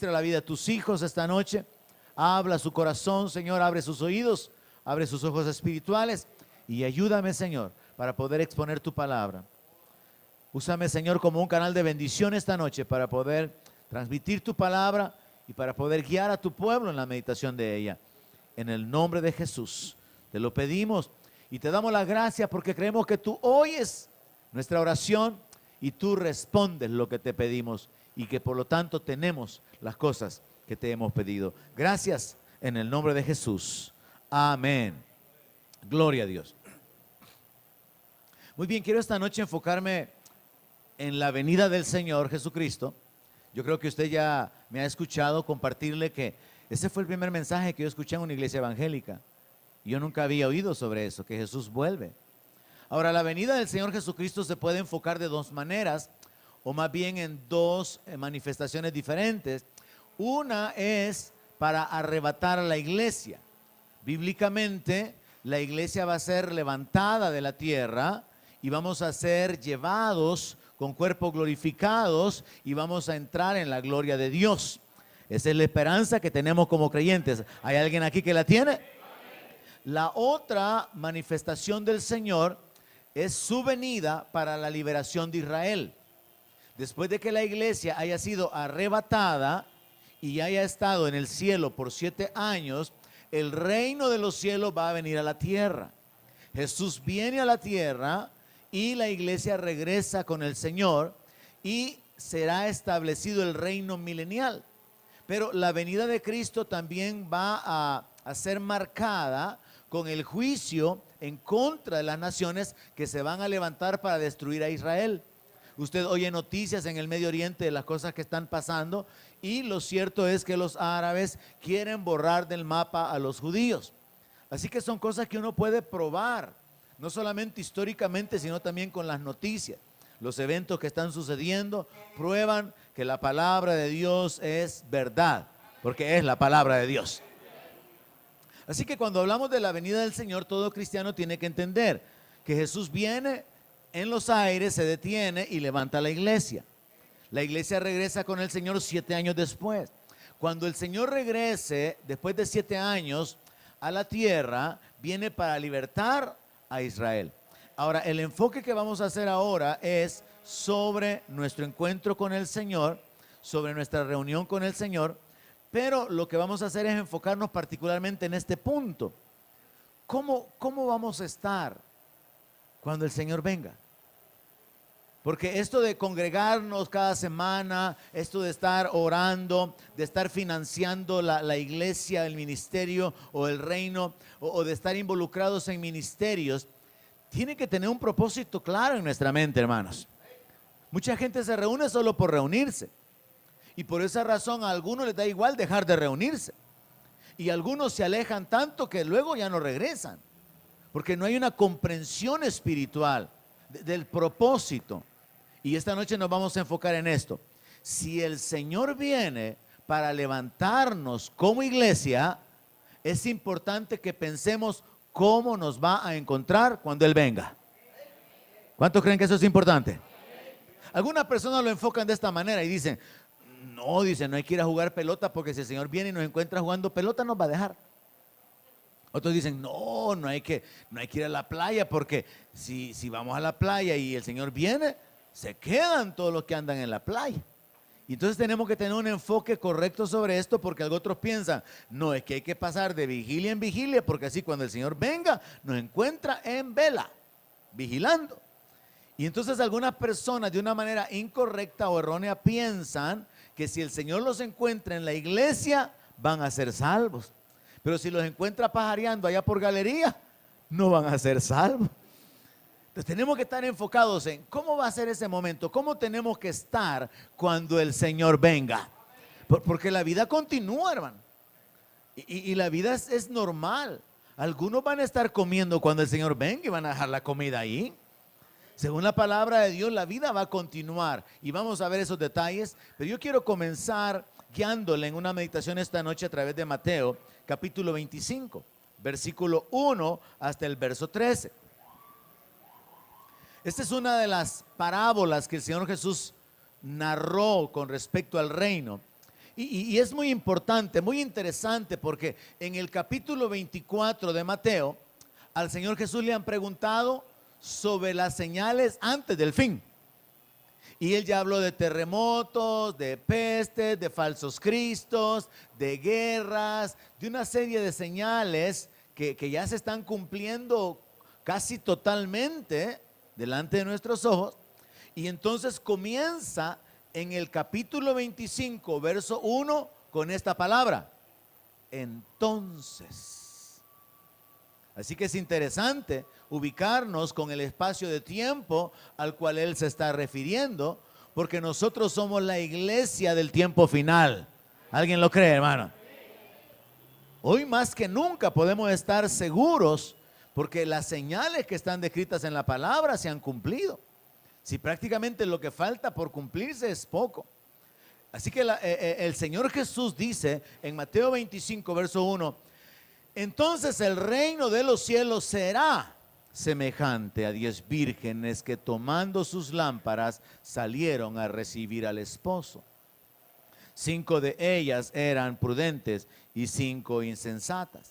Ministra la vida de tus hijos esta noche. Habla su corazón, Señor, abre sus oídos, abre sus ojos espirituales y ayúdame, Señor, para poder exponer tu palabra. Úsame, Señor, como un canal de bendición esta noche para poder transmitir tu palabra y para poder guiar a tu pueblo en la meditación de ella. En el nombre de Jesús te lo pedimos y te damos las gracias porque creemos que tú oyes nuestra oración y tú respondes lo que te pedimos y que por lo tanto tenemos las cosas que te hemos pedido. Gracias en el nombre de Jesús. Amén. Gloria a Dios. Muy bien, quiero esta noche enfocarme en la venida del Señor Jesucristo. Yo creo que usted ya me ha escuchado compartirle que ese fue el primer mensaje que yo escuché en una iglesia evangélica. Yo nunca había oído sobre eso, que Jesús vuelve. Ahora, la venida del Señor Jesucristo se puede enfocar de dos maneras, o más bien en dos manifestaciones diferentes. Una es para arrebatar a la iglesia. Bíblicamente, la iglesia va a ser levantada de la tierra y vamos a ser llevados con cuerpos glorificados y vamos a entrar en la gloria de Dios. Esa es la esperanza que tenemos como creyentes. ¿Hay alguien aquí que la tiene? La otra manifestación del Señor es su venida para la liberación de Israel. Después de que la iglesia haya sido arrebatada y haya estado en el cielo por 7 años, el reino de los cielos va a venir a la tierra. Jesús viene a la tierra y la iglesia regresa con el Señor y será establecido el reino milenial. Pero la venida de Cristo también va a ser marcada con el juicio en contra de las naciones que se van a levantar para destruir a Israel. Usted oye noticias en el Medio Oriente de las cosas que están pasando y lo cierto es que los árabes quieren borrar del mapa a los judíos. Así que son cosas que uno puede probar, no solamente históricamente, sino también con las noticias. Los eventos que están sucediendo prueban que la palabra de Dios es verdad, porque es la palabra de Dios. Así que cuando hablamos de la venida del Señor, todo cristiano tiene que entender que Jesús viene en los aires, se detiene y levanta la iglesia. La iglesia regresa con el Señor 7 años después. Cuando el Señor regrese, después de 7 años, a la tierra, viene para libertar a Israel. Ahora, el enfoque que vamos a hacer ahora es sobre nuestro encuentro con el Señor, sobre nuestra reunión con el Señor, pero lo que vamos a hacer es enfocarnos particularmente en este punto. ¿Cómo vamos a estar cuando el Señor venga? Porque esto de congregarnos cada semana, esto de estar orando, de estar financiando la iglesia, el ministerio o el reino, o de estar involucrados en ministerios, tiene que tener un propósito claro en nuestra mente, hermanos. Mucha gente se reúne solo por reunirse. Y por esa razón a algunos les da igual dejar de reunirse. Y algunos se alejan tanto que luego ya no regresan. Porque no hay una comprensión espiritual del propósito. Y esta noche nos vamos a enfocar en esto. Si el Señor viene para levantarnos como iglesia, es importante que pensemos cómo nos va a encontrar cuando Él venga. ¿Cuántos creen que eso es importante? Algunas personas lo enfocan de esta manera y dicen, no hay que ir a jugar pelota porque si el Señor viene y nos encuentra jugando pelota nos va a dejar. Otros dicen, no hay que ir a la playa porque si vamos a la playa y el Señor viene, se quedan todos los que andan en la playa. Y entonces tenemos que tener un enfoque correcto sobre esto porque otros piensan, no, es que hay que pasar de vigilia en vigilia porque así cuando el Señor venga nos encuentra en vela, vigilando. Y entonces algunas personas de una manera incorrecta o errónea piensan que si el Señor los encuentra en la iglesia van a ser salvos. Pero si los encuentra pajareando allá por galería, no van a ser salvos. Entonces tenemos que estar enfocados en cómo va a ser ese momento, cómo tenemos que estar cuando el Señor venga. Porque la vida continúa, hermano. Y la vida es normal. Algunos van a estar comiendo cuando el Señor venga y van a dejar la comida ahí. Según la palabra de Dios, la vida va a continuar. Y vamos a ver esos detalles. Pero yo quiero comenzar guiándole en una meditación esta noche a través de Mateo, capítulo 25, versículo 1 hasta el verso 13. Esta es una de las parábolas que el Señor Jesús narró con respecto al reino. Y es muy importante, muy interesante, porque en el capítulo 24 de Mateo, al Señor Jesús le han preguntado sobre las señales antes del fin. Y él ya habló de terremotos, de pestes, de falsos cristos, de guerras, de una serie de señales que ya se están cumpliendo casi totalmente delante de nuestros ojos. Y entonces comienza en el capítulo 25, verso 1, con esta palabra: entonces. Así que es interesante ubicarnos con el espacio de tiempo al cual él se está refiriendo, porque nosotros somos la iglesia del tiempo final. ¿Alguien lo cree, hermano? Hoy más que nunca podemos estar seguros, porque las señales que están descritas en la palabra se han cumplido. Si prácticamente lo que falta por cumplirse es poco. Así que el Señor Jesús dice en Mateo 25, verso 1: entonces el reino de los cielos será semejante a 10 vírgenes que, tomando sus lámparas, salieron a recibir al esposo. 5 de ellas eran prudentes y 5 insensatas.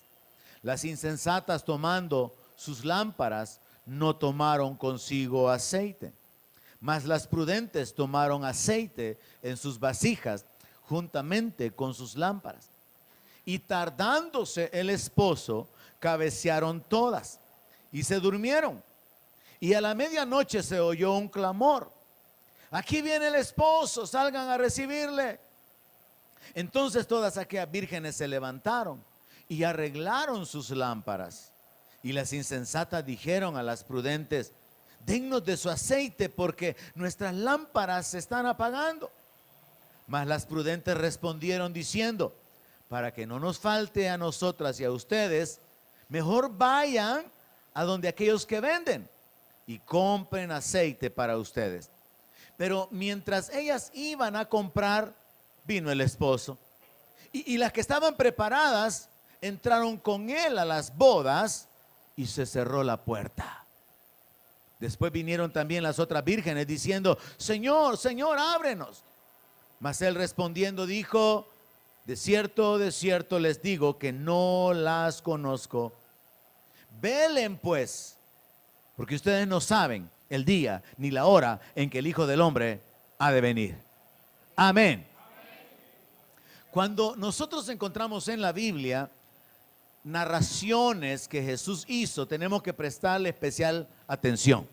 Las insensatas, tomando sus lámparas, no tomaron consigo aceite, mas las prudentes tomaron aceite en sus vasijas juntamente con sus lámparas. Y tardándose el esposo, cabecearon todas y se durmieron. Y a la medianoche se oyó un clamor: aquí viene el esposo, salgan a recibirle. Entonces todas aquellas vírgenes se levantaron y arreglaron sus lámparas. Y las insensatas dijeron a las prudentes: dennos de su aceite, porque nuestras lámparas se están apagando. Mas las prudentes respondieron diciendo: para que no nos falte a nosotras y a ustedes, mejor vayan a donde aquellos que venden y compren aceite para ustedes. Pero mientras ellas iban a comprar, vino el esposo. Y las que estaban preparadas entraron con él a las bodas y se cerró la puerta. Después vinieron también las otras vírgenes diciendo: Señor, Señor, ábrenos. Mas él respondiendo dijo: de cierto les digo que no las conozco. Velen pues, porque ustedes no saben el día ni la hora en que el Hijo del Hombre ha de venir. Amén. Cuando nosotros encontramos en la Biblia narraciones que Jesús hizo, tenemos que prestarle especial atención,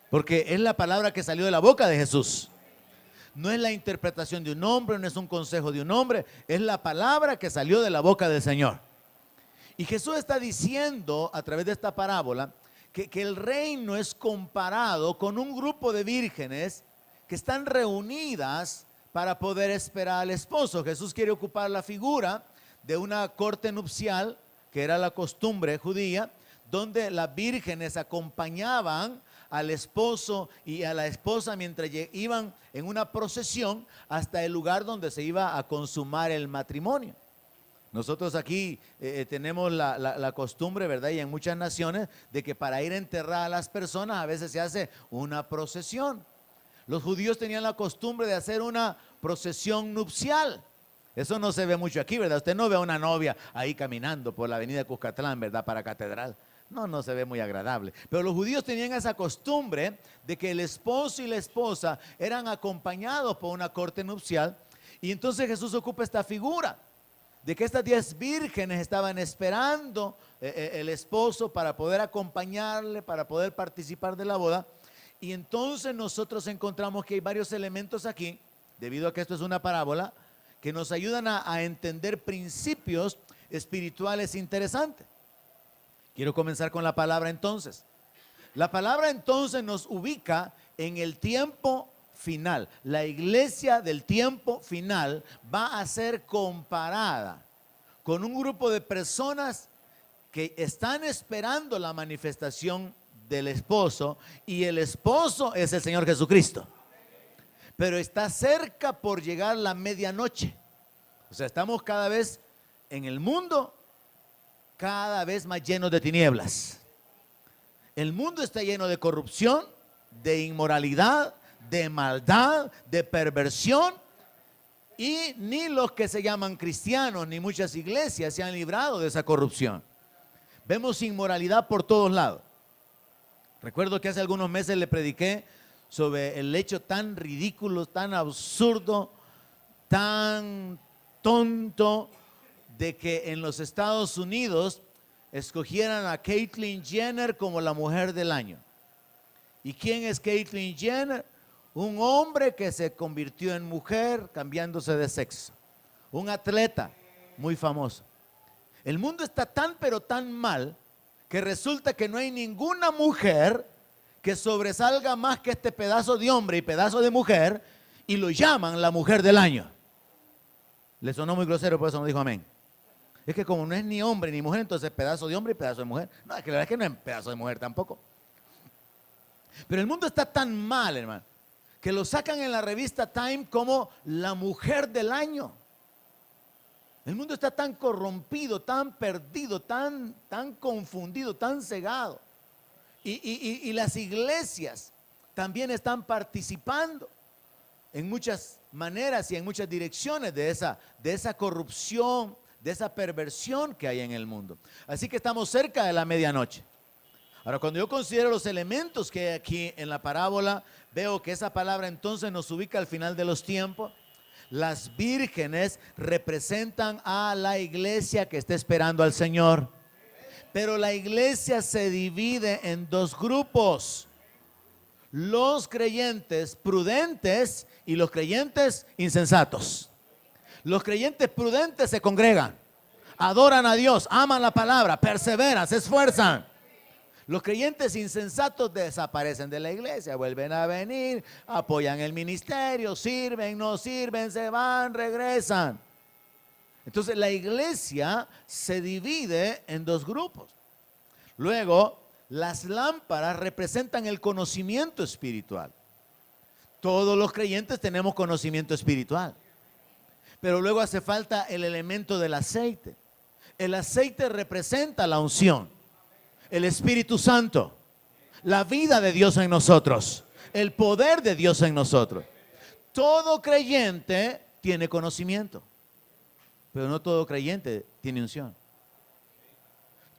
porque es la palabra que salió de la boca de Jesús. No es la interpretación de un hombre, no es un consejo de un hombre, es la palabra que salió de la boca del Señor. Y Jesús está diciendo a través de esta parábola que el reino es comparado con un grupo de vírgenes que están reunidas para poder esperar al esposo. Jesús quiere ocupar la figura de una corte nupcial, que era la costumbre judía, donde las vírgenes acompañaban al esposo y a la esposa mientras iban en una procesión hasta el lugar donde se iba a consumar el matrimonio. Nosotros aquí tenemos la costumbre, ¿verdad? Y en muchas naciones, de que para ir a enterrar a las personas a veces se hace una procesión. Los judíos tenían la costumbre de hacer una procesión nupcial. Eso no se ve mucho aquí, ¿verdad? Usted no ve a una novia ahí caminando por la avenida Cuscatlán, ¿verdad? Para Catedral. No se ve muy agradable. Pero los judíos tenían esa costumbre de que el esposo y la esposa eran acompañados por una corte nupcial. Y entonces Jesús ocupa esta figura de que estas 10 vírgenes estaban esperando el esposo para poder acompañarle, para poder participar de la boda. Y entonces nosotros encontramos que hay varios elementos aquí, debido a que esto es una parábola, que nos ayudan a entender principios espirituales interesantes. Quiero comenzar con la palabra entonces. La palabra entonces nos ubica en el tiempo final. La iglesia del tiempo final va a ser comparada con un grupo de personas que están esperando la manifestación del esposo, y el esposo es el Señor Jesucristo. Pero está cerca por llegar la medianoche. O sea, estamos cada vez en el mundo cada vez más llenos de tinieblas. El mundo está lleno de corrupción, de inmoralidad, de maldad, de perversión. Y ni los que se llaman cristianos, ni muchas iglesias se han librado de esa corrupción. Vemos inmoralidad por todos lados. Recuerdo que hace algunos meses le prediqué sobre el hecho tan ridículo, tan absurdo, tan tonto de que en los Estados Unidos escogieran a Caitlyn Jenner como la mujer del año. ¿Y quién es Caitlyn Jenner? Un hombre que se convirtió en mujer cambiándose de sexo. Un atleta muy famoso. El mundo está tan pero tan mal que resulta que no hay ninguna mujer que sobresalga más que este pedazo de hombre y pedazo de mujer, y lo llaman la mujer del año. Le sonó muy grosero, por eso no dijo amén. Es que como no es ni hombre ni mujer, entonces pedazo de hombre y pedazo de mujer. No, es que la verdad es que no es pedazo de mujer tampoco. Pero el mundo está tan mal, hermano, que lo sacan en la revista Time como la mujer del año. El mundo está tan corrompido, tan perdido, tan confundido, tan cegado. Y las iglesias también están participando en muchas maneras y en muchas direcciones de esa corrupción, de esa perversión que hay en el mundo. Así que estamos cerca de la medianoche. Ahora, cuando yo considero los elementos que hay aquí en la parábola, veo que esa palabra entonces nos ubica al final de los tiempos. Las vírgenes representan a la iglesia que está esperando al Señor. Pero la iglesia se divide en dos grupos: los creyentes prudentes y los creyentes insensatos. Los creyentes prudentes se congregan, adoran a Dios, aman la palabra, perseveran, se esfuerzan. Los creyentes insensatos desaparecen de la iglesia, vuelven a venir, apoyan el ministerio, sirven, no sirven, se van, regresan. Entonces la iglesia se divide en dos grupos. Luego, las lámparas representan el conocimiento espiritual. Todos los creyentes tenemos conocimiento espiritual. Pero luego hace falta el elemento del aceite. El aceite representa la unción, el Espíritu Santo, la vida de Dios en nosotros, el poder de Dios en nosotros. Todo creyente tiene conocimiento, pero no todo creyente tiene unción.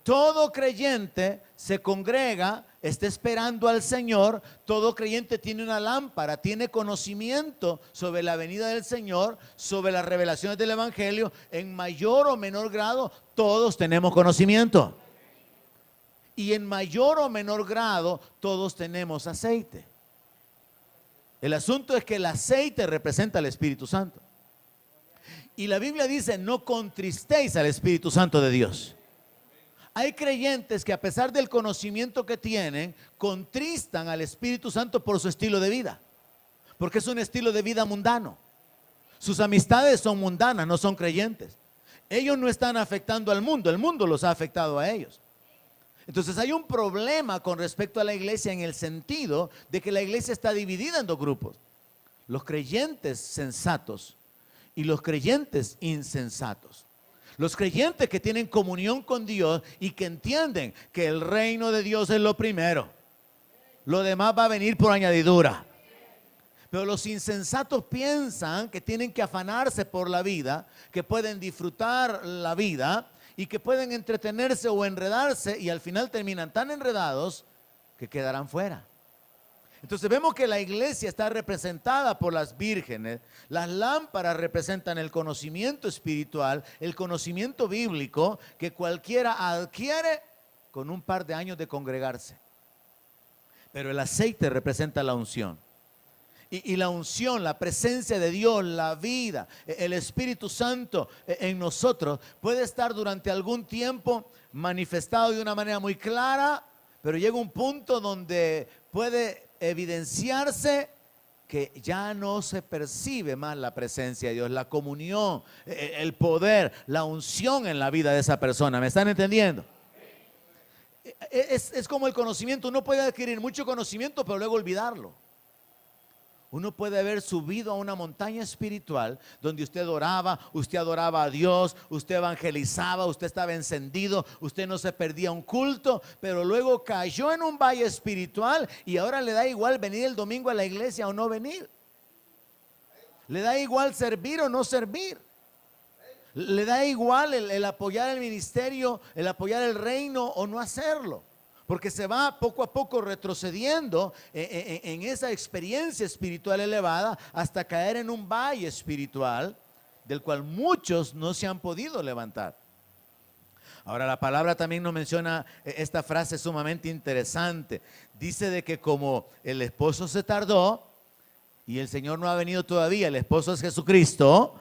Todo creyente se congrega, está esperando al Señor. Todo creyente tiene una lámpara, tiene conocimiento sobre la venida del Señor, sobre las revelaciones del Evangelio. En mayor o menor grado, todos tenemos conocimiento. Y en mayor o menor grado, todos tenemos aceite. El asunto es que el aceite representa al Espíritu Santo. Y la Biblia dice: no contristéis al Espíritu Santo de Dios. Hay creyentes que, a pesar del conocimiento que tienen, contristan al Espíritu Santo por su estilo de vida, porque es un estilo de vida mundano. Sus amistades son mundanas, no son creyentes. Ellos no están afectando al mundo, el mundo los ha afectado a ellos. Entonces hay un problema con respecto a la iglesia, en el sentido de que la iglesia está dividida en dos grupos: los creyentes sensatos y los creyentes insensatos. Los creyentes que tienen comunión con Dios y que entienden que el reino de Dios es lo primero, lo demás va a venir por añadidura. Pero los insensatos piensan que tienen que afanarse por la vida, que pueden disfrutar la vida y que pueden entretenerse o enredarse, y al final terminan tan enredados que quedarán fuera. Entonces vemos que la iglesia está representada por las vírgenes. Las lámparas representan el conocimiento espiritual, el conocimiento bíblico que cualquiera adquiere con un par de años de congregarse. Pero el aceite representa la unción. Y la unción, la presencia de Dios, la vida, el Espíritu Santo en nosotros puede estar durante algún tiempo manifestado de una manera muy clara, pero llega un punto donde puede evidenciarse que ya no se percibe más la presencia de Dios, la comunión, el poder, la unción en la vida de esa persona. ¿Me están entendiendo? Es como el conocimiento. Uno puede adquirir mucho conocimiento, pero luego olvidarlo. Uno puede haber subido a una montaña espiritual donde usted adoraba a Dios, usted evangelizaba, usted estaba encendido, usted no se perdía un culto, pero luego cayó en un valle espiritual y ahora le da igual venir el domingo a la iglesia o no venir. Le da igual servir o no servir. Le da igual el apoyar el ministerio, el apoyar el reino o no hacerlo. Porque se va poco a poco retrocediendo en esa experiencia espiritual elevada hasta caer en un valle espiritual del cual muchos no se han podido levantar. Ahora la palabra también nos menciona esta frase sumamente interesante. Dice de que como el esposo se tardó y el Señor no ha venido todavía, el esposo es Jesucristo,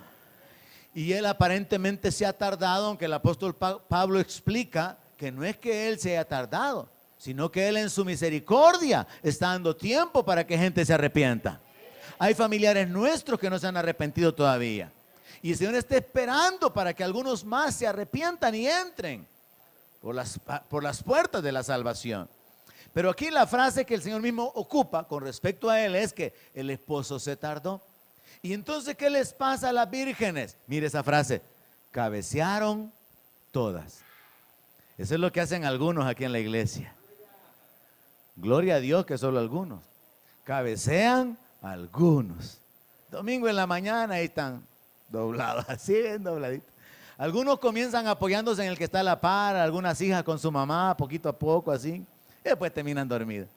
y él aparentemente se ha tardado, aunque el apóstol Pablo explica que no es que él se haya tardado, sino que él en su misericordia está dando tiempo para que gente se arrepienta. Hay familiares nuestros que no se han arrepentido todavía. Y el Señor está esperando para que algunos más se arrepientan y entren por las puertas de la salvación. Pero aquí la frase que el Señor mismo ocupa con respecto a él es que el esposo se tardó. Y entonces, ¿qué les pasa a las vírgenes? Mire esa frase: cabecearon todas. Eso es lo que hacen algunos aquí en la iglesia. Gloria a Dios que solo algunos. Cabecean algunos. Domingo en la mañana ahí están doblados, así bien dobladitos. Algunos comienzan apoyándose en el que está a la par, algunas hijas con su mamá, poquito a poco así, y después terminan dormidas.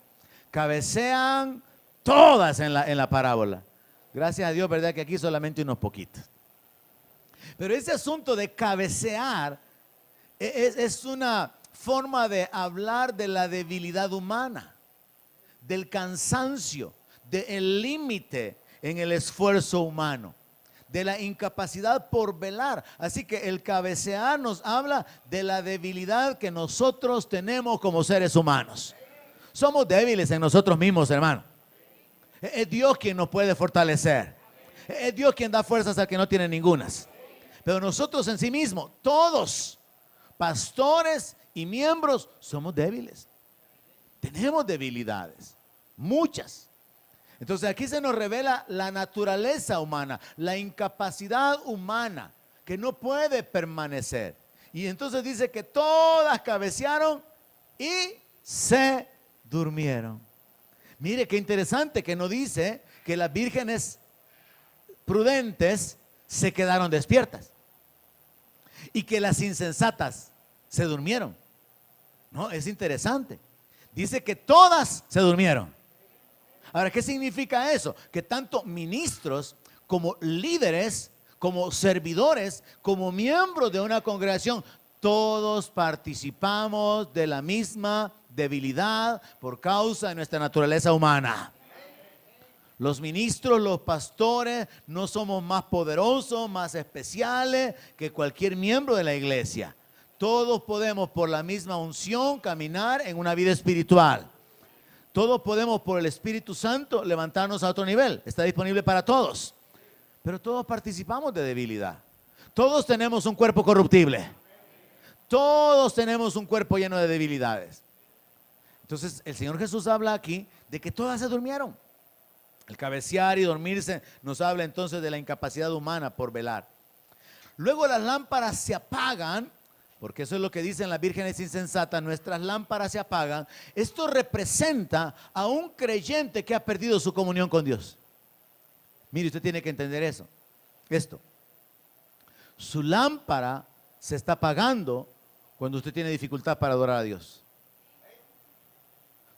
Cabecean todas en la parábola. Gracias a Dios, verdad que aquí solamente unos poquitos. Pero ese asunto de cabecear es una forma de hablar de la debilidad humana, del cansancio, del límite en el esfuerzo humano, de la incapacidad por velar. Así que el cabecear nos habla de la debilidad que nosotros tenemos como seres humanos. Somos débiles en nosotros mismos, hermano. Es Dios quien nos puede fortalecer. Es Dios quien da fuerzas al que no tiene ningunas. Pero nosotros en sí mismos, todos, pastores y miembros, somos débiles. Tenemos debilidades, muchas. Entonces aquí se nos revela la naturaleza humana, la incapacidad humana que no puede permanecer. Y entonces dice que todas cabecearon y se durmieron. Mire qué interesante que no dice que las vírgenes prudentes se quedaron despiertas y que las insensatas se durmieron. No, es interesante. Dice que todas se durmieron. Ahora, ¿qué significa eso? Que tanto ministros como líderes, como servidores, como miembros de una congregación, todos participamos de la misma debilidad por causa de nuestra naturaleza humana. Los ministros, los pastores, no somos más poderosos, más especiales que cualquier miembro de la iglesia. Todos podemos por la misma unción caminar en una vida espiritual. Todos podemos por el Espíritu Santo levantarnos a otro nivel. Está disponible para todos. Pero todos participamos de debilidad. Todos tenemos un cuerpo corruptible. Todos tenemos un cuerpo lleno de debilidades. Entonces el Señor Jesús habla aquí de que todas se durmieron. El cabecear y dormirse nos habla entonces de la incapacidad humana por velar. Luego las lámparas se apagan, porque eso es lo que dicen las vírgenes insensatas, nuestras lámparas se apagan. Esto representa a un creyente que ha perdido su comunión con Dios. Mire, usted tiene que entender eso. Esto. Su lámpara se está apagando cuando usted tiene dificultad para adorar a Dios.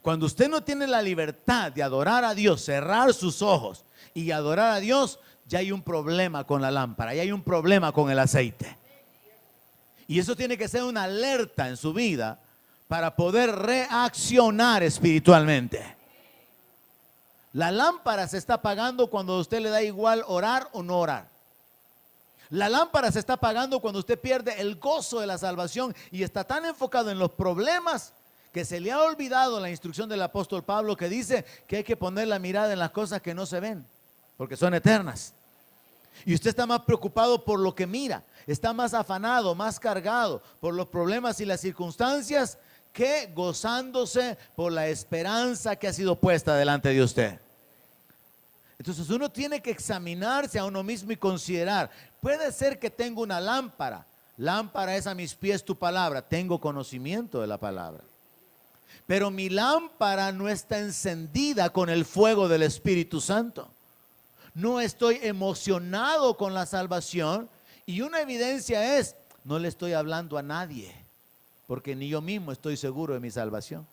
Cuando usted no tiene la libertad de adorar a Dios, cerrar sus ojos y adorar a Dios, ya hay un problema con la lámpara, ya hay un problema con el aceite. Y eso tiene que ser una alerta en su vida para poder reaccionar espiritualmente. La lámpara se está apagando cuando a usted le da igual orar o no orar. La lámpara se está apagando cuando usted pierde el gozo de la salvación y está tan enfocado en los problemas que se le ha olvidado la instrucción del apóstol Pablo que dice que hay que poner la mirada en las cosas que no se ven, porque son eternas. Y usted está más preocupado por lo que mira, está más afanado, más cargado por los problemas y las circunstancias que gozándose por la esperanza que ha sido puesta delante de usted. Entonces uno tiene que examinarse a uno mismo y considerar, puede ser que tengo una lámpara, lámpara es a mis pies tu palabra, tengo conocimiento de la palabra. Pero mi lámpara no está encendida con el fuego del Espíritu Santo. no estoy emocionado con la salvación. Y una evidencia es, no le estoy hablando a nadie, porque ni yo mismo estoy seguro de mi salvación.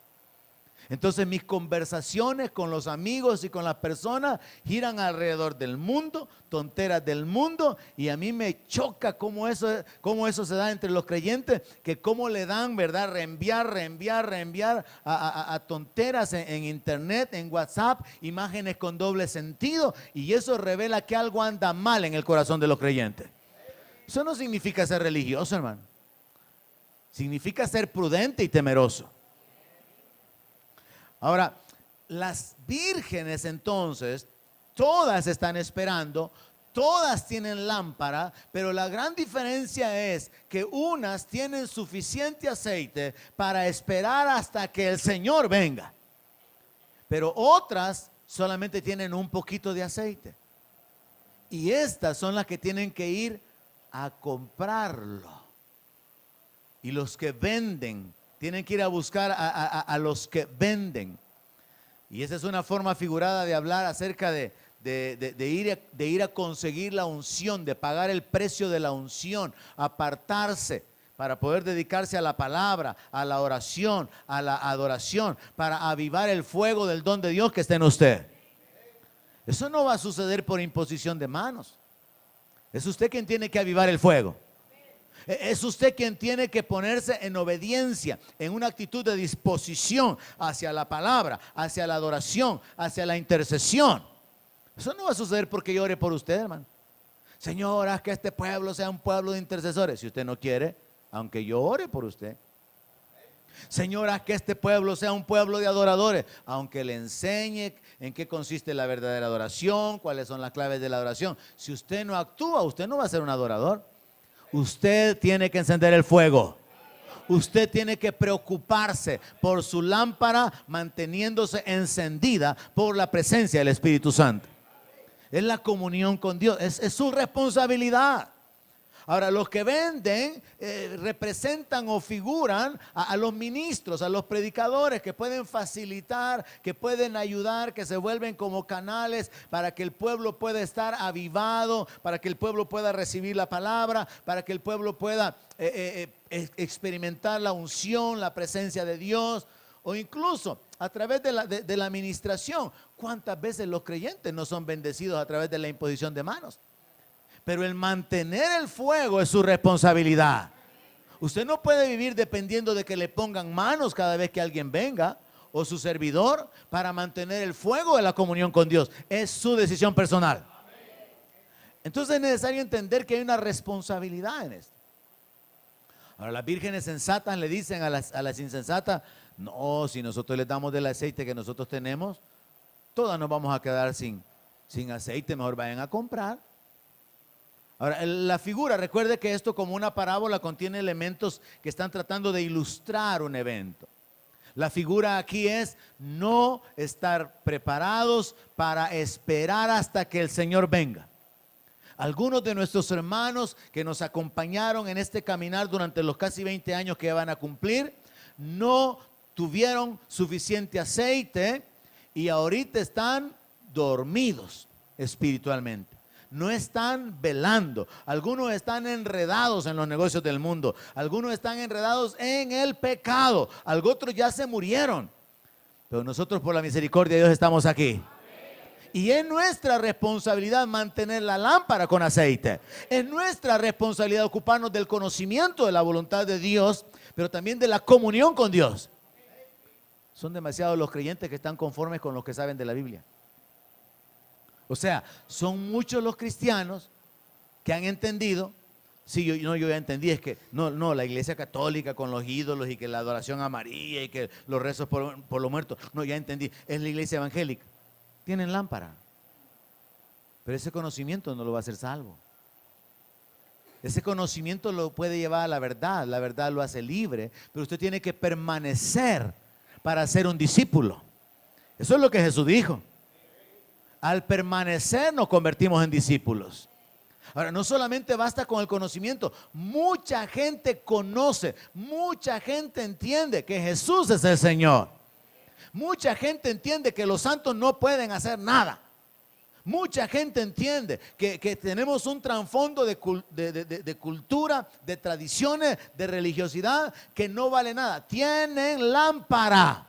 Entonces mis conversaciones con los amigos y con las personas giran alrededor del mundo, tonteras del mundo, y a mí me choca cómo eso se da entre los creyentes, que cómo le dan, ¿verdad? Reenviar a tonteras en internet, en WhatsApp, imágenes con doble sentido, y eso revela que algo anda mal en el corazón de los creyentes. Eso no significa ser religioso, hermano. Significa ser prudente y temeroso. Ahora, las vírgenes entonces, todas están esperando, todas tienen lámpara, pero la gran diferencia es que unas tienen suficiente aceite para esperar hasta que el Señor venga, pero otras solamente tienen un poquito de aceite. Y estas son las que tienen que ir a comprarlo. Y los que venden tienen que ir a buscar a los que venden. Y esa es una forma figurada de hablar acerca de ir a conseguir la unción, de pagar el precio de la unción, apartarse para poder dedicarse a la palabra, a la oración, a la adoración, para avivar el fuego del don de Dios que está en usted. Eso no va a suceder por imposición de manos. Es usted quien tiene que avivar el fuego. Es usted quien tiene que ponerse en obediencia, en una actitud de disposición hacia la palabra, hacia la adoración, hacia la intercesión. Eso no va a suceder porque yo ore por usted, hermano. Señor, haz que este pueblo sea un pueblo de intercesores. Si usted no quiere, aunque yo ore por usted. Señor, haz que este pueblo sea un pueblo de adoradores, aunque le enseñe en qué consiste la verdadera adoración, cuáles son las claves de la adoración. Si usted no actúa, usted no va a ser un adorador. Usted tiene que encender el fuego. Usted tiene que preocuparse por su lámpara manteniéndose encendida por la presencia del Espíritu Santo. Es la comunión con Dios, es su responsabilidad. Ahora, los que venden representan o figuran a los ministros, a los predicadores que pueden facilitar, que pueden ayudar, que se vuelven como canales para que el pueblo pueda estar avivado, para que el pueblo pueda recibir la palabra, para que el pueblo pueda experimentar la unción, la presencia de Dios, o incluso a través de la administración. ¿Cuántas veces los creyentes no son bendecidos a través de la imposición de manos? Pero el mantener el fuego es su responsabilidad. Usted no puede vivir dependiendo de que le pongan manos cada vez que alguien venga, o su servidor, para mantener el fuego de la comunión con Dios. Es su decisión personal. Entonces es necesario entender que hay una responsabilidad en esto. Ahora, las vírgenes sensatas le dicen a las insensatas: no, si nosotros les damos del aceite que nosotros tenemos, todas nos vamos a quedar sin aceite, mejor vayan a comprar. Ahora, la figura, recuerde que esto, como una parábola, contiene elementos que están tratando de ilustrar un evento. La figura aquí es no estar preparados para esperar hasta que el Señor venga. Algunos de nuestros hermanos que nos acompañaron en este caminar durante los casi 20 años que van a cumplir, no tuvieron suficiente aceite y ahorita están dormidos espiritualmente. No están velando. Algunos están enredados en los negocios del mundo. Algunos están enredados en el pecado. Otros ya se murieron. Pero nosotros, por la misericordia de Dios, estamos aquí. Y es nuestra responsabilidad mantener la lámpara con aceite. Es nuestra responsabilidad ocuparnos del conocimiento de la voluntad de Dios, pero también de la comunión con Dios. Son demasiados los creyentes que están conformes con los que saben de la Biblia. O sea, son muchos los cristianos que han entendido. Sí, yo ya entendí, es que no, la iglesia católica con los ídolos y que la adoración a María y que los rezos por los muertos. No, ya entendí, es la iglesia evangélica. Tienen lámpara, pero ese conocimiento no lo va a hacer salvo. Ese conocimiento lo puede llevar a la verdad lo hace libre, pero usted tiene que permanecer para ser un discípulo. Eso es lo que Jesús dijo. Al permanecer nos convertimos en discípulos. Ahora, no solamente basta con el conocimiento. Mucha gente conoce, mucha gente entiende que Jesús es el Señor. Mucha gente entiende que los santos no pueden hacer nada. Mucha gente entiende que tenemos un trasfondo de cultura, de tradiciones, de religiosidad que no vale nada. Tienen lámpara,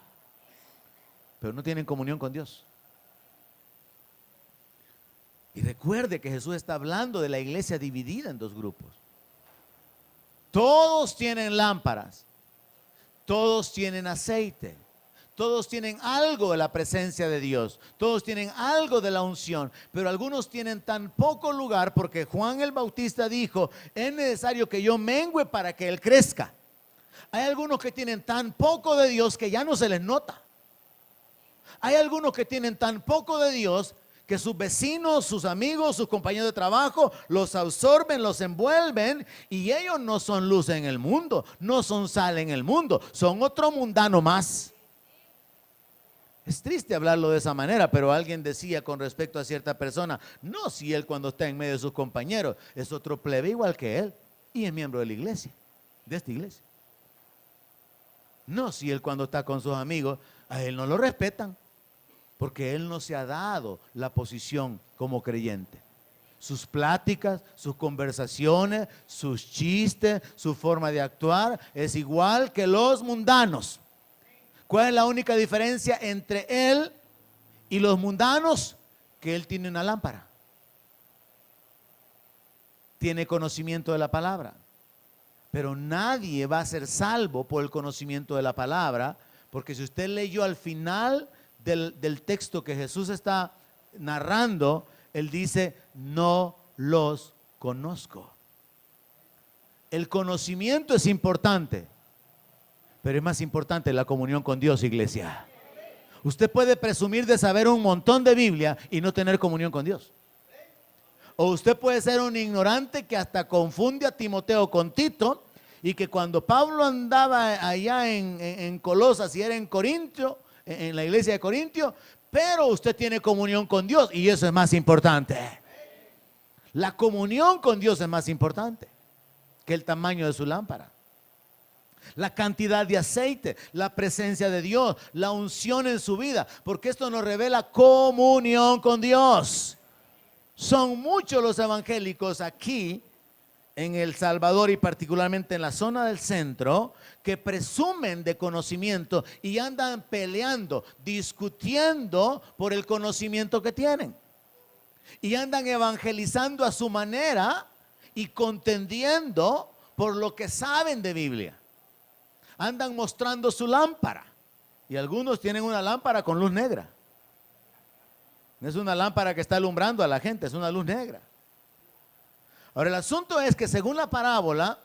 pero no tienen comunión con Dios. Y recuerde que Jesús está hablando de la iglesia dividida en dos grupos. Todos tienen lámparas, todos tienen aceite, todos tienen algo de la presencia de Dios, todos tienen algo de la unción, pero algunos tienen tan poco lugar porque Juan el Bautista dijo, es necesario que yo mengüe para que Él crezca. Hay algunos que tienen tan poco de Dios que ya no se les nota. Hay algunos que tienen tan poco de Dios que sus vecinos, sus amigos, sus compañeros de trabajo los absorben, los envuelven, y ellos no son luz en el mundo, no son sal en el mundo, son otro mundano más. Es triste hablarlo de esa manera, pero alguien decía con respecto a cierta persona, no, si él cuando está en medio de sus compañeros es otro plebe igual que él y es miembro de la iglesia, de esta iglesia. No, si él cuando está con sus amigos, a él no lo respetan, porque él no se ha dado la posición como creyente. Sus pláticas, sus conversaciones, sus chistes, su forma de actuar es igual que los mundanos. ¿Cuál es la única diferencia entre él y los mundanos? Que él tiene una lámpara. Tiene conocimiento de la palabra. Pero nadie va a ser salvo por el conocimiento de la palabra, porque si usted leyó al final del texto que Jesús está narrando, él dice, no los conozco. El conocimiento es importante, pero es más importante la comunión con Dios, iglesia. Usted puede presumir de saber un montón de Biblia y no tener comunión con Dios. O usted puede ser un ignorante que hasta confunde a Timoteo con Tito, y que cuando Pablo andaba allá en Colosas y era en Corintio, en la iglesia de Corintio, pero usted tiene comunión con Dios y eso es más importante. La comunión con Dios es más importante que el tamaño de su lámpara. La cantidad de aceite, la presencia de Dios, la unción en su vida, porque esto nos revela comunión con Dios. Son muchos los evangélicos aquí en El Salvador y particularmente en la zona del centro que presumen de conocimiento y andan peleando, discutiendo por el conocimiento que tienen. Y andan evangelizando a su manera y contendiendo por lo que saben de Biblia. Andan mostrando su lámpara. Y algunos tienen una lámpara con luz negra. No es una lámpara que está alumbrando a la gente, es una luz negra. Ahora el asunto es que según la parábola,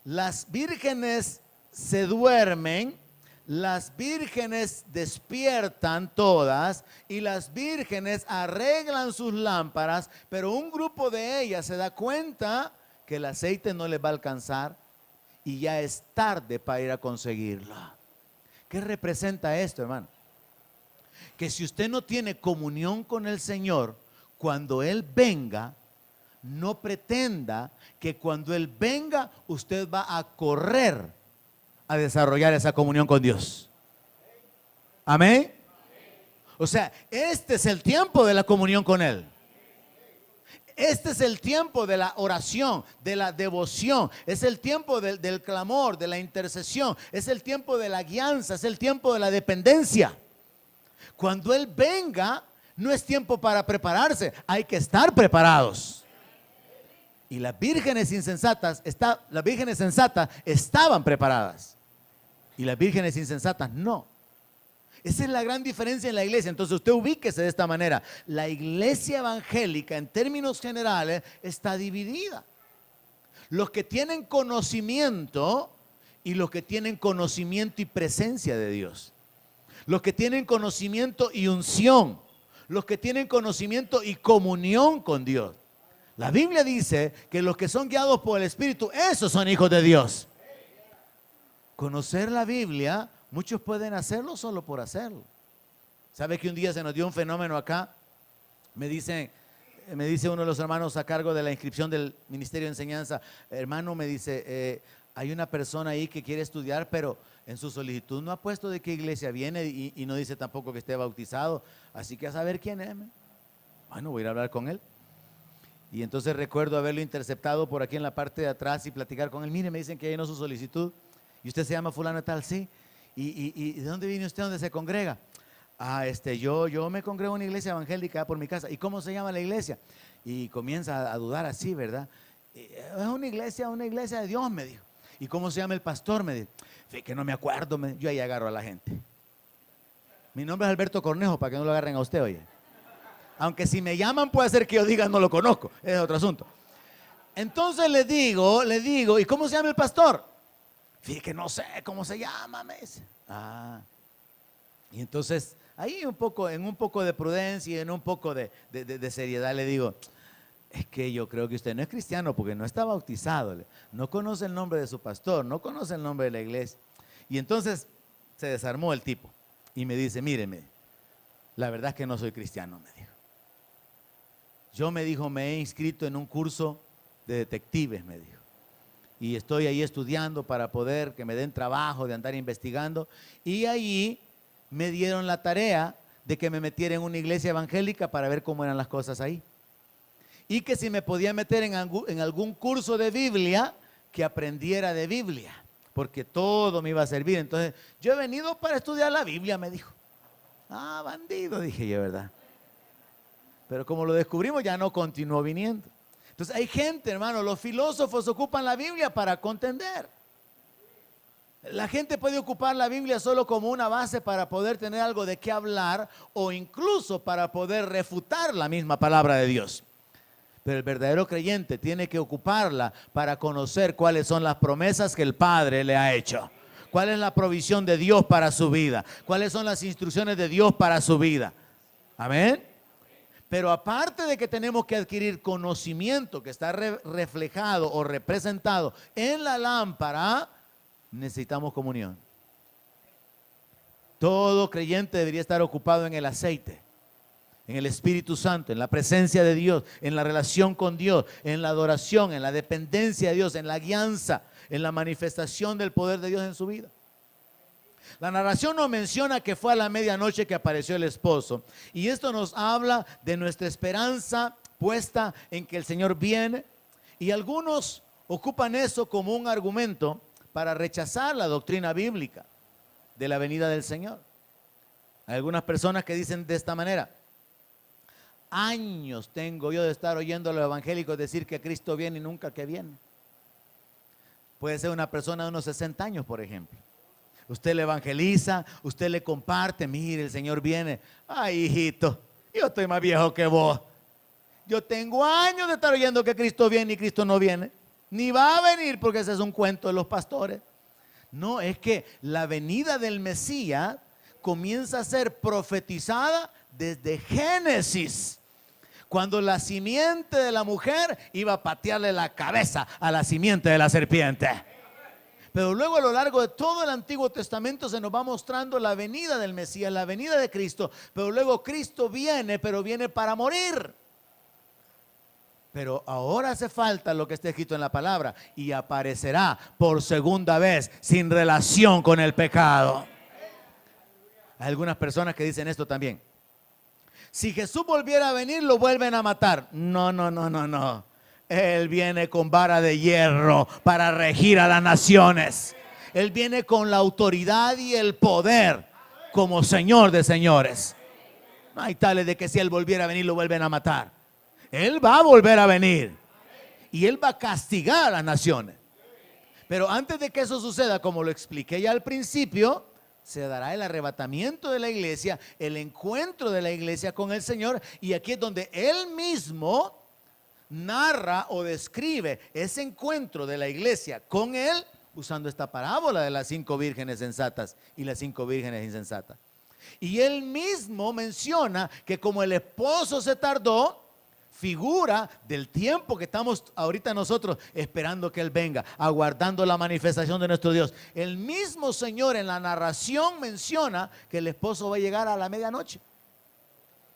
las vírgenes se duermen, las vírgenes despiertan todas y las vírgenes arreglan sus lámparas, pero un grupo de ellas se da cuenta que el aceite no les va a alcanzar y ya es tarde para ir a conseguirlo. ¿Qué representa esto, hermano? Que si usted no tiene comunión con el Señor, cuando Él venga, no pretenda que cuando Él venga usted va a correr a desarrollar esa comunión con Dios. Amén. O sea, este es el tiempo de la comunión con Él. Este es el tiempo de la oración, de la devoción. Es el tiempo del clamor, de la intercesión. Es el tiempo de la guianza, es el tiempo de la dependencia. Cuando Él venga, no es tiempo para prepararse, hay que estar preparados. Y las vírgenes insensatas, las vírgenes sensatas estaban preparadas y las vírgenes insensatas no. Esa es la gran diferencia en la iglesia. Entonces usted ubíquese de esta manera. La iglesia evangélica en términos generales está dividida. Los que tienen conocimiento y los que tienen conocimiento y presencia de Dios. Los que tienen conocimiento y unción. Los que tienen conocimiento y comunión con Dios. La Biblia dice que los que son guiados por el Espíritu, esos son hijos de Dios. Conocer la Biblia, muchos pueden hacerlo solo por hacerlo. ¿Sabe que un día se nos dio un fenómeno acá? Me dice uno de los hermanos a cargo de la inscripción del Ministerio de Enseñanza, hermano, me dice, hay una persona ahí que quiere estudiar, pero en su solicitud no ha puesto de qué iglesia viene y no dice tampoco que esté bautizado, así que a saber quién es. Bueno, voy a ir a hablar con él. Y entonces recuerdo haberlo interceptado por aquí en la parte de atrás y platicar con él. Mire, me dicen que llenó su solicitud. ¿Y usted se llama fulano tal? Sí. ¿Y de dónde viene usted? ¿Dónde se congrega? Yo me congrego en una iglesia evangélica por mi casa. ¿Y cómo se llama la iglesia? Y comienza a dudar así, ¿verdad? Es una iglesia de Dios, me dijo. ¿Y cómo se llama el pastor? Me dijo. Fíjate que no me acuerdo. Yo ahí agarro a la gente. Mi nombre es Alberto Cornejo, para que no lo agarren a usted, oye. Aunque si me llaman puede ser que yo diga no lo conozco. Es otro asunto. Entonces le digo, ¿y cómo se llama el pastor? Fíjate que no sé cómo se llama, me dice. Y entonces ahí en un poco de prudencia y en un poco de seriedad le digo, es que yo creo que usted no es cristiano porque no está bautizado, no conoce el nombre de su pastor, no conoce el nombre de la iglesia. Y entonces se desarmó el tipo y me dice, míreme, la verdad es que no soy cristiano, me dijo. Yo, me dijo, me he inscrito en un curso de detectives, me dijo. Y estoy ahí estudiando para poder que me den trabajo de andar investigando. Y ahí me dieron la tarea de que me metiera en una iglesia evangélica para ver cómo eran las cosas ahí. Y que si me podía meter en algún curso de Biblia, que aprendiera de Biblia, porque todo me iba a servir. Entonces, yo he venido para estudiar la Biblia, me dijo. Bandido, dije yo, ¿verdad? Pero como lo descubrimos, ya no continuó viniendo. Entonces hay gente, hermano, los filósofos ocupan la Biblia para contender. La gente puede ocupar la Biblia solo como una base para poder tener algo de qué hablar o incluso para poder refutar la misma palabra de Dios. Pero el verdadero creyente tiene que ocuparla para conocer cuáles son las promesas que el Padre le ha hecho. ¿Cuál es la provisión de Dios para su vida? ¿Cuáles son las instrucciones de Dios para su vida? Amén. Pero aparte de que tenemos que adquirir conocimiento que está reflejado o representado en la lámpara, necesitamos comunión. Todo creyente debería estar ocupado en el aceite, en el Espíritu Santo, en la presencia de Dios, en la relación con Dios, en la adoración, en la dependencia de Dios, en la guianza, en la manifestación del poder de Dios en su vida. La narración nos menciona que fue a la medianoche que apareció el esposo. Y esto nos habla de nuestra esperanza puesta en que el Señor viene. Y algunos ocupan eso como un argumento para rechazar la doctrina bíblica de la venida del Señor. Hay algunas personas que dicen de esta manera: años tengo yo de estar oyendo a los evangélicos decir que Cristo viene y nunca que viene. Puede ser una persona de unos 60 años, por ejemplo. Usted le evangeliza, usted le comparte, mire, el Señor viene. Ay, hijito, yo estoy más viejo que vos. Yo tengo años de estar oyendo que Cristo viene y Cristo no viene. Ni va a venir porque ese es un cuento de los pastores. No, es que la venida del Mesías comienza a ser profetizada desde Génesis, cuando la simiente de la mujer iba a patearle la cabeza a la simiente de la serpiente. Pero luego a lo largo de todo el Antiguo Testamento se nos va mostrando la venida del Mesías, la venida de Cristo. Pero luego Cristo viene, pero viene para morir. Pero ahora hace falta lo que está escrito en la palabra: y aparecerá por segunda vez sin relación con el pecado. Hay algunas personas que dicen esto también: si Jesús volviera a venir, lo vuelven a matar. No. Él viene con vara de hierro para regir a las naciones. Él viene con la autoridad y el poder como Señor de señores. No hay tales de que si Él volviera a venir, lo vuelven a matar. Él va a volver a venir y Él va a castigar a las naciones. Pero antes de que eso suceda, como lo expliqué ya al principio, se dará el arrebatamiento de la iglesia, el encuentro de la iglesia con el Señor. Y aquí es donde Él mismo narra o describe ese encuentro de la iglesia con Él, usando esta parábola de las 5 vírgenes sensatas y las 5 vírgenes insensatas. Y Él mismo menciona que como el esposo se tardó, figura del tiempo que estamos ahorita nosotros esperando que Él venga, aguardando la manifestación de nuestro Dios. El mismo Señor en la narración menciona que el esposo va a llegar a la medianoche.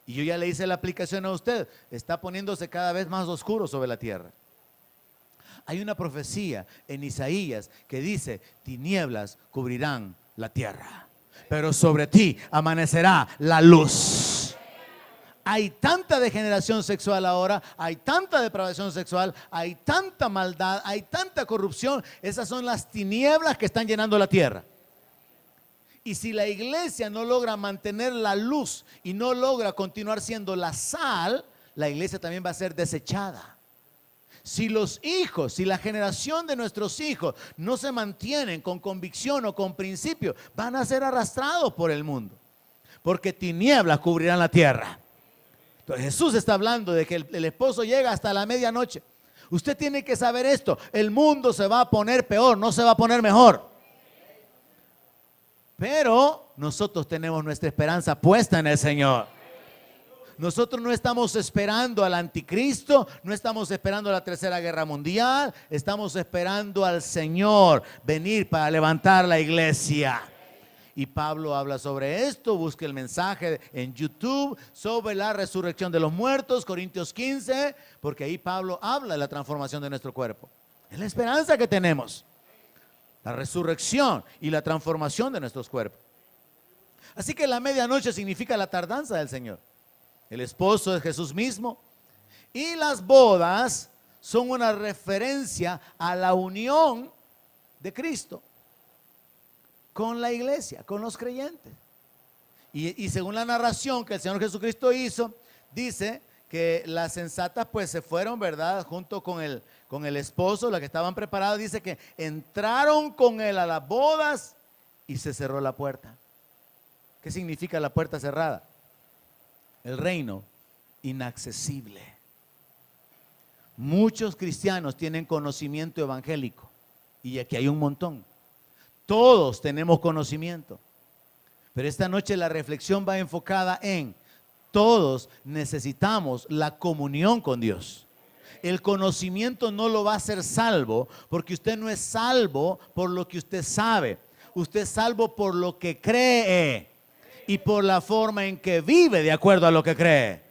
Y yo ya le hice la aplicación a usted. Está poniéndose cada vez más oscuro sobre la tierra. Hay una profecía en Isaías que dice: tinieblas cubrirán la tierra, pero sobre ti amanecerá la luz. Hay tanta degeneración sexual ahora, hay tanta depravación sexual, hay tanta maldad, hay tanta corrupción. Esas son las tinieblas que están llenando la tierra. Y si la iglesia no logra mantener la luz y no logra continuar siendo la sal, la iglesia también va a ser desechada. Si los hijos, si la generación de nuestros hijos no se mantienen con convicción o con principio, van a ser arrastrados por el mundo, porque tinieblas cubrirán la tierra. Entonces Jesús está hablando de que el esposo llega hasta la medianoche. Usted tiene que saber esto: el mundo se va a poner peor, no se va a poner mejor. Pero nosotros tenemos nuestra esperanza puesta en el Señor. Nosotros no estamos esperando al anticristo, no estamos esperando la tercera guerra mundial, estamos esperando al Señor venir para levantar la iglesia. Y Pablo habla sobre esto. Busque el mensaje en YouTube sobre la resurrección de los muertos, Corintios 15, porque ahí Pablo habla de la transformación de nuestro cuerpo. Es la esperanza que tenemos, la resurrección y la transformación de nuestros cuerpos. Así que la medianoche significa la tardanza del Señor. El esposo es Jesús mismo, y las bodas son una referencia a la unión de Cristo con la iglesia, con los creyentes. Y según la narración que el Señor Jesucristo hizo, dice que las sensatas pues se fueron, ¿verdad?, junto con el esposo, las que estaban preparadas. Dice que entraron con él a las bodas y se cerró la puerta. ¿Qué significa la puerta cerrada? El reino inaccesible. Muchos cristianos tienen conocimiento evangélico, y aquí hay un montón. Todos tenemos conocimiento, pero esta noche la reflexión va enfocada en: todos necesitamos la comunión con Dios. El conocimiento no lo va a hacer salvo, porque usted no es salvo por lo que usted sabe. Usted es salvo por lo que cree y por la forma en que vive de acuerdo a lo que cree.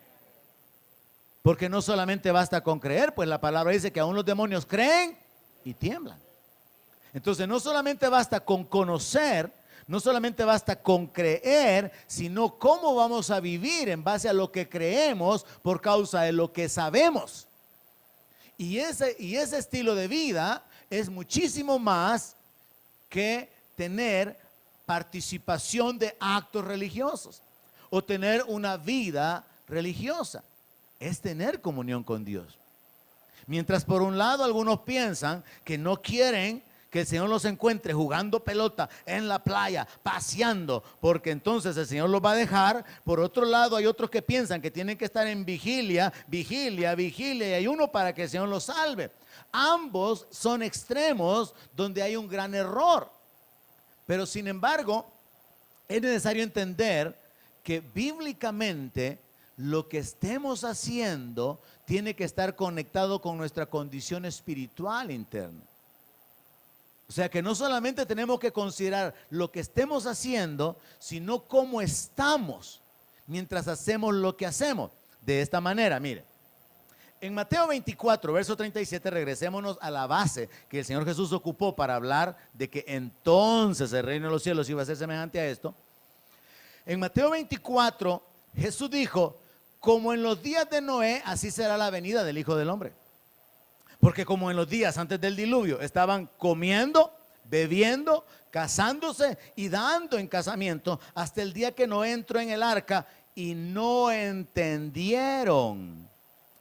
Porque no solamente basta con creer, pues la palabra dice que aún los demonios creen y tiemblan. Entonces no solamente basta con conocer, no solamente basta con creer, sino cómo vamos a vivir en base a lo que creemos por causa de lo que sabemos. Y ese estilo de vida es muchísimo más que tener participación de actos religiosos o tener una vida religiosa. Es tener comunión con Dios. Mientras por un lado algunos piensan que no quieren que el Señor los encuentre jugando pelota en la playa, paseando, porque entonces el Señor los va a dejar. Por otro lado hay otros que piensan que tienen que estar en vigilia, y ayuno para que el Señor los salve. Ambos son extremos donde hay un gran error. Pero sin embargo, es necesario entender que bíblicamente lo que estemos haciendo tiene que estar conectado con nuestra condición espiritual interna. O sea que no solamente tenemos que considerar lo que estemos haciendo, sino cómo estamos mientras hacemos lo que hacemos. De esta manera, mire, en Mateo 24, verso 37, regresémonos a la base que el Señor Jesús ocupó para hablar de que entonces el reino de los cielos iba a ser semejante a esto. En Mateo 24, Jesús dijo: como en los días de Noé, así será la venida del Hijo del Hombre. Porque como en los días antes del diluvio estaban comiendo, bebiendo, casándose y dando en casamiento hasta el día que Noé entró en el arca, y no entendieron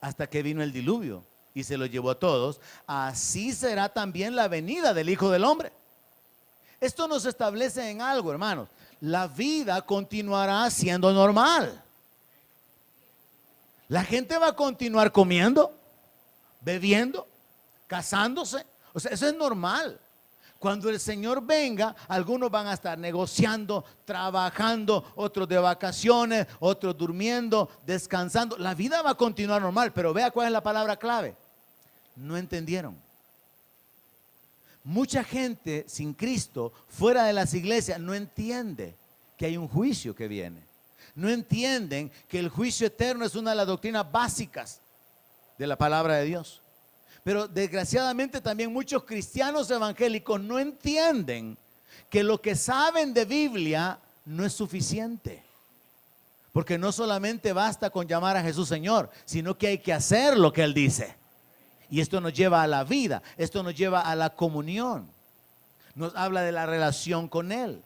hasta que vino el diluvio y se lo llevó a todos. Así será también la venida del Hijo del Hombre. Esto nos establece en algo, hermanos: la vida continuará siendo normal. La gente va a continuar comiendo, bebiendo, casándose. O sea, eso es normal. Cuando el Señor venga, algunos van a estar negociando, trabajando, otros de vacaciones, otros durmiendo, descansando. La vida va a continuar normal, pero vea cuál es la palabra clave: no entendieron. Mucha gente sin Cristo, fuera de las iglesias, no entiende que hay un juicio que viene. No entienden que el juicio eterno es una de las doctrinas básicas de la palabra de Dios. Pero desgraciadamente también muchos cristianos evangélicos no entienden que lo que saben de Biblia no es suficiente. Porque no solamente basta con llamar a Jesús Señor, sino que hay que hacer lo que Él dice. Y esto nos lleva a la vida, esto nos lleva a la comunión. Nos habla de la relación con Él.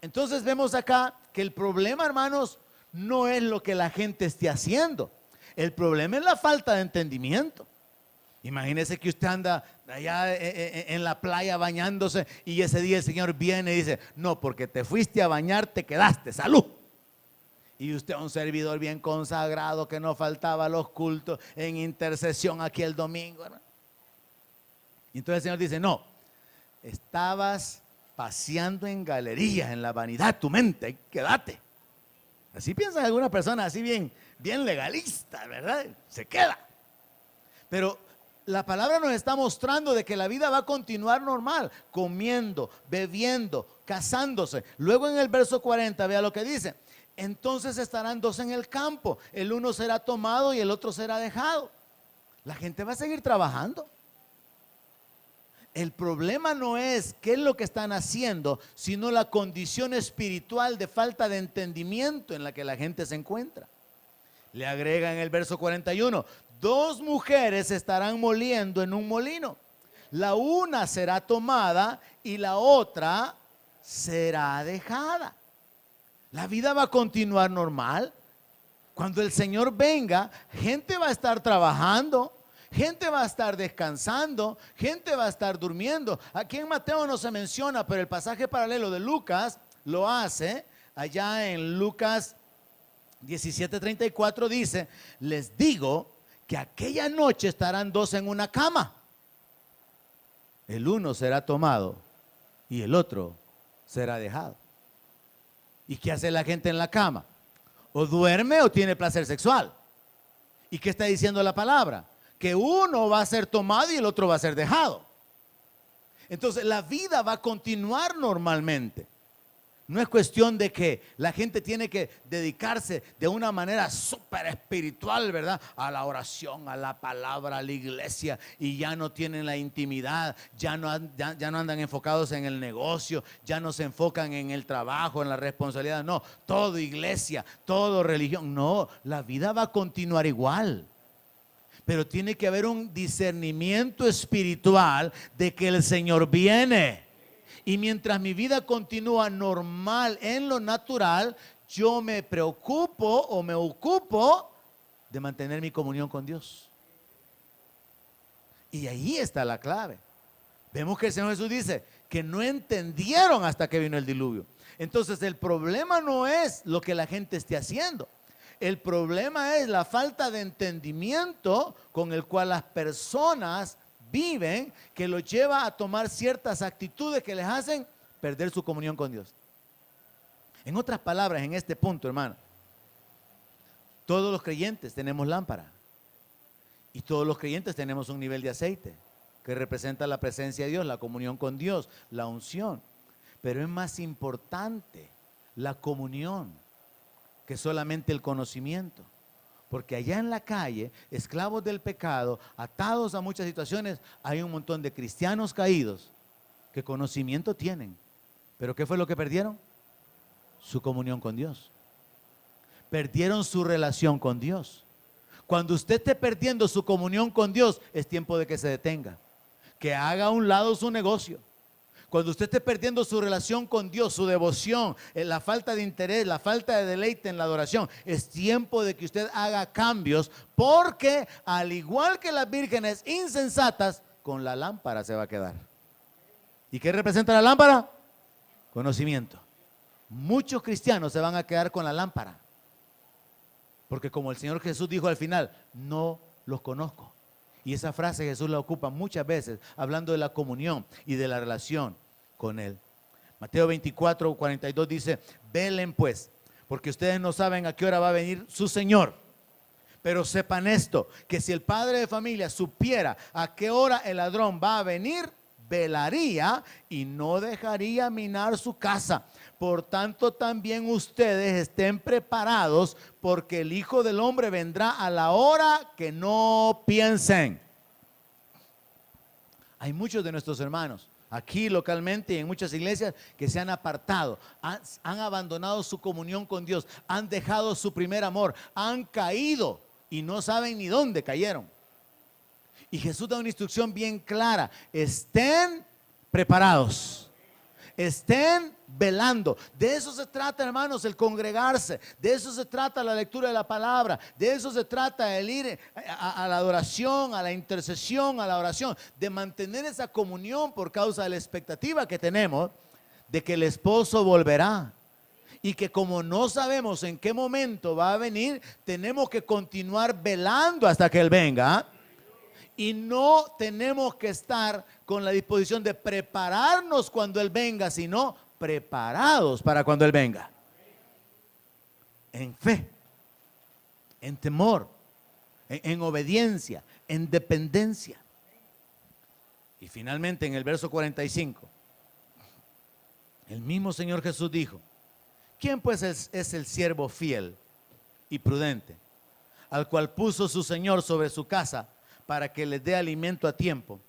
Entonces vemos acá que el problema, hermanos, no es lo que la gente esté haciendo. El problema es la falta de entendimiento. Imagínese que usted anda allá en la playa bañándose y ese día el Señor viene y dice: no, porque te fuiste a bañar, te quedaste, salud. Y usted, un servidor bien consagrado que no faltaba a los cultos en intercesión aquí el domingo, ¿verdad? Y entonces el Señor dice: no, estabas paseando en galerías, en la vanidad, tu mente, quédate. Así piensan algunas personas, así bien legalista, ¿verdad? Se queda. Pero la palabra nos está mostrando de que la vida va a continuar normal, comiendo, bebiendo, casándose. Luego en el verso 40, vea lo que dice: entonces estarán dos en el campo, el uno será tomado y el otro será dejado. La gente va a seguir trabajando. El problema no es qué es lo que están haciendo, sino la condición espiritual de falta de entendimiento en la que la gente se encuentra. Le agrega en el verso 41: dos mujeres estarán moliendo en un molino, la una será tomada y la otra será dejada. La vida va a continuar normal. Cuando el Señor venga, gente va a estar trabajando, gente va a estar descansando, gente va a estar durmiendo. Aquí en Mateo no se menciona, pero el pasaje paralelo de Lucas lo hace. Allá en Lucas 17:34 dice: les digo que aquella noche estarán dos en una cama, el uno será tomado y el otro será dejado. ¿Y qué hace la gente en la cama? O duerme o tiene placer sexual. ¿Y qué está diciendo la palabra? Que uno va a ser tomado y el otro va a ser dejado. Entonces la vida va a continuar normalmente. No es cuestión de que la gente tiene que dedicarse de una manera súper espiritual, ¿verdad? A la oración, a la palabra, a la iglesia, y ya no tienen la intimidad, ya no andan enfocados en el negocio, ya no se enfocan en el trabajo, en la responsabilidad. No, todo iglesia, todo religión. No, la vida va a continuar igual. Pero tiene que haber un discernimiento espiritual de que el Señor viene. Y mientras mi vida continúa normal en lo natural, yo me preocupo o me ocupo de mantener mi comunión con Dios. Y ahí está la clave. Vemos que el Señor Jesús dice que no entendieron hasta que vino el diluvio. Entonces el problema no es lo que la gente esté haciendo. El problema es la falta de entendimiento con el cual las personas viven, que los lleva a tomar ciertas actitudes que les hacen perder su comunión con Dios. En otras palabras, en este punto, hermano, todos los creyentes tenemos lámpara y todos los creyentes tenemos un nivel de aceite que representa la presencia de Dios, la comunión con Dios, la unción. Pero es más importante la comunión que solamente el conocimiento. Porque allá en la calle, esclavos del pecado, atados a muchas situaciones, hay un montón de cristianos caídos que conocimiento tienen. ¿Pero qué fue lo que perdieron? Su comunión con Dios. Perdieron su relación con Dios. Cuando usted esté perdiendo su comunión con Dios, es tiempo de que se detenga, que haga a un lado su negocio. Cuando usted esté perdiendo su relación con Dios, su devoción, la falta de interés, la falta de deleite en la adoración, es tiempo de que usted haga cambios, porque al igual que las vírgenes insensatas, con la lámpara se va a quedar. ¿Y qué representa la lámpara? Conocimiento. Muchos cristianos se van a quedar con la lámpara, porque como el Señor Jesús dijo al final: no los conozco. Y esa frase Jesús la ocupa muchas veces hablando de la comunión y de la relación con Él. Mateo 24:42 dice: velen pues, porque ustedes no saben a qué hora va a venir su Señor. Pero sepan esto, que si el padre de familia supiera a qué hora el ladrón va a venir, velaría y no dejaría minar su casa. Por tanto, también ustedes estén preparados, porque el Hijo del Hombre vendrá a la hora que no piensen. Hay muchos de nuestros hermanos aquí localmente y en muchas iglesias que se han apartado, han abandonado su comunión con Dios, han dejado su primer amor, han caído y no saben ni dónde cayeron. Y Jesús da una instrucción bien clara: estén preparados, estén velando. De eso se trata, hermanos, el congregarse. De eso se trata la lectura de la palabra. De eso se trata el ir a la adoración, a la intercesión, a la oración. De mantener esa comunión por causa de la expectativa que tenemos de que el esposo volverá. Y que como no sabemos en qué momento va a venir, tenemos que continuar velando hasta que Él venga. Y no tenemos que estar con la disposición de prepararnos cuando Él venga, sino preparados para cuando Él venga. En fe, en temor, en obediencia, en dependencia. Y finalmente en el verso 45, el mismo Señor Jesús dijo: ¿quién pues es el siervo fiel y prudente, al cual puso su Señor sobre su casa para que les dé alimento a tiempo?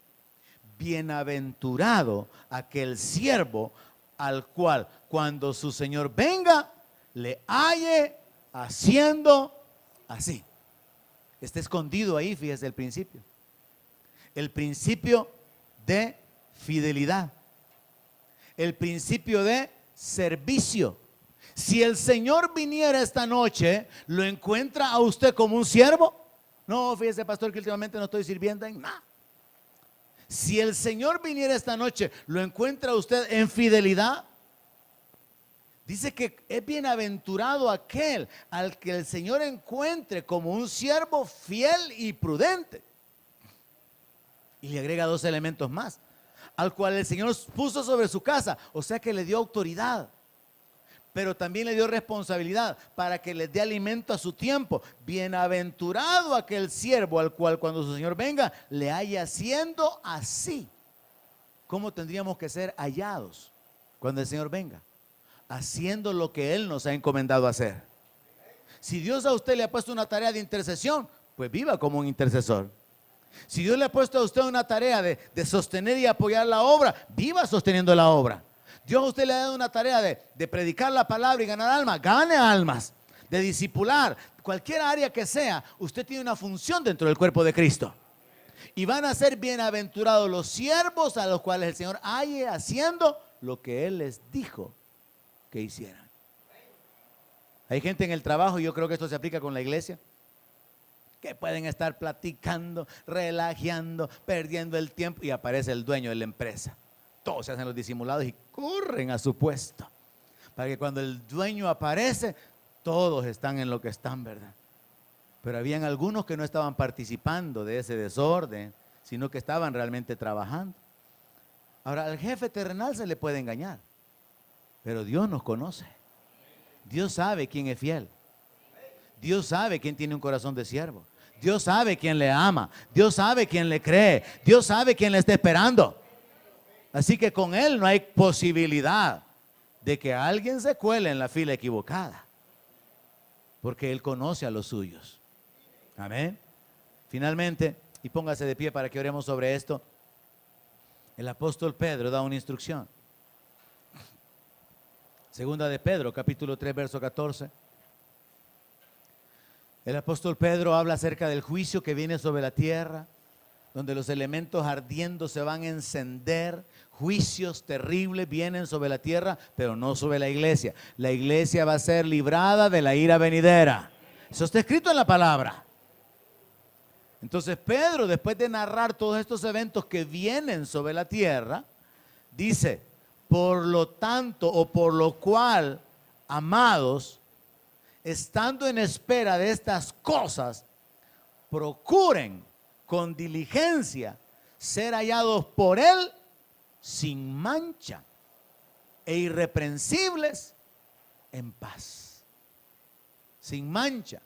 Bienaventurado aquel siervo al cual cuando su Señor venga le halle haciendo así. Está escondido ahí, fíjese el principio. El principio de fidelidad. El principio de servicio. Si el Señor viniera esta noche, ¿lo encuentra a usted como un siervo? No, fíjese, pastor, que últimamente no estoy sirviendo en nada. Si el Señor viniera esta noche, ¿lo encuentra usted en fidelidad? Dice que es bienaventurado aquel al que el Señor encuentre como un siervo fiel y prudente. Y le agrega dos elementos más: al cual el Señor puso sobre su casa, o sea que le dio autoridad, pero también le dio responsabilidad para que les dé alimento a su tiempo. Bienaventurado aquel siervo al cual cuando su Señor venga le haya haciendo así. ¿Cómo tendríamos que ser hallados cuando el Señor venga? Haciendo lo que Él nos ha encomendado hacer. Si Dios a usted le ha puesto una tarea de intercesión, pues viva como un intercesor. Si Dios le ha puesto a usted una tarea de sostener y apoyar la obra, viva sosteniendo la obra. Dios a usted le ha dado una tarea de predicar la palabra y ganar almas, gane almas. De discipular, cualquier área que sea, usted tiene una función dentro del cuerpo de Cristo. Y van a ser bienaventurados los siervos a los cuales el Señor halle haciendo lo que Él les dijo que hicieran. Hay gente en el trabajo, y yo creo que esto se aplica con la iglesia, que pueden estar platicando, relajeando, perdiendo el tiempo, y aparece el dueño de la empresa. Todos se hacen los disimulados y corren a su puesto, para que cuando el dueño aparece, todos están en lo que están, ¿verdad? Pero habían algunos que no estaban participando de ese desorden, sino que estaban realmente trabajando. Ahora, al jefe terrenal se le puede engañar, pero Dios nos conoce. Dios sabe quién es fiel. Dios sabe quién tiene un corazón de siervo. Dios sabe quién le ama. Dios sabe quién le cree. Dios sabe quién le está esperando. Así que con Él no hay posibilidad de que alguien se cuele en la fila equivocada, porque Él conoce a los suyos. Amén. Finalmente, y póngase de pie para que oremos sobre esto, el apóstol Pedro da una instrucción. Segunda de Pedro, capítulo 3, verso 14. El apóstol Pedro habla acerca del juicio que viene sobre la tierra, donde los elementos ardiendo se van a encender. Juicios terribles vienen sobre la tierra, pero no sobre la iglesia. La iglesia va a ser librada de la ira venidera. Eso está escrito en la palabra. Entonces Pedro, después de narrar todos estos eventos que vienen sobre la tierra, dice: por lo tanto, o por lo cual, amados, estando en espera de estas cosas, procuren con diligencia ser hallados por Él sin mancha e irreprensibles en paz. Sin mancha,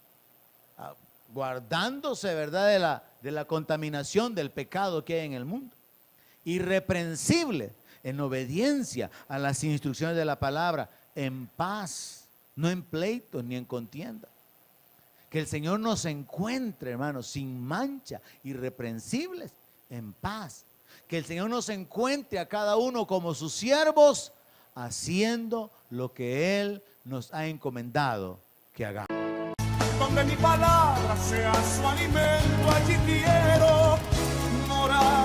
guardándose, ¿verdad?, de la contaminación del pecado que hay en el mundo. Irreprensible, en obediencia a las instrucciones de la palabra, en paz, no en pleitos ni en contienda. Que el Señor nos encuentre, hermanos, sin mancha, irreprensibles, en paz. Que el Señor nos encuentre a cada uno como sus siervos, haciendo lo que Él nos ha encomendado que hagamos. Donde mi palabra sea su alimento, allí quiero morar.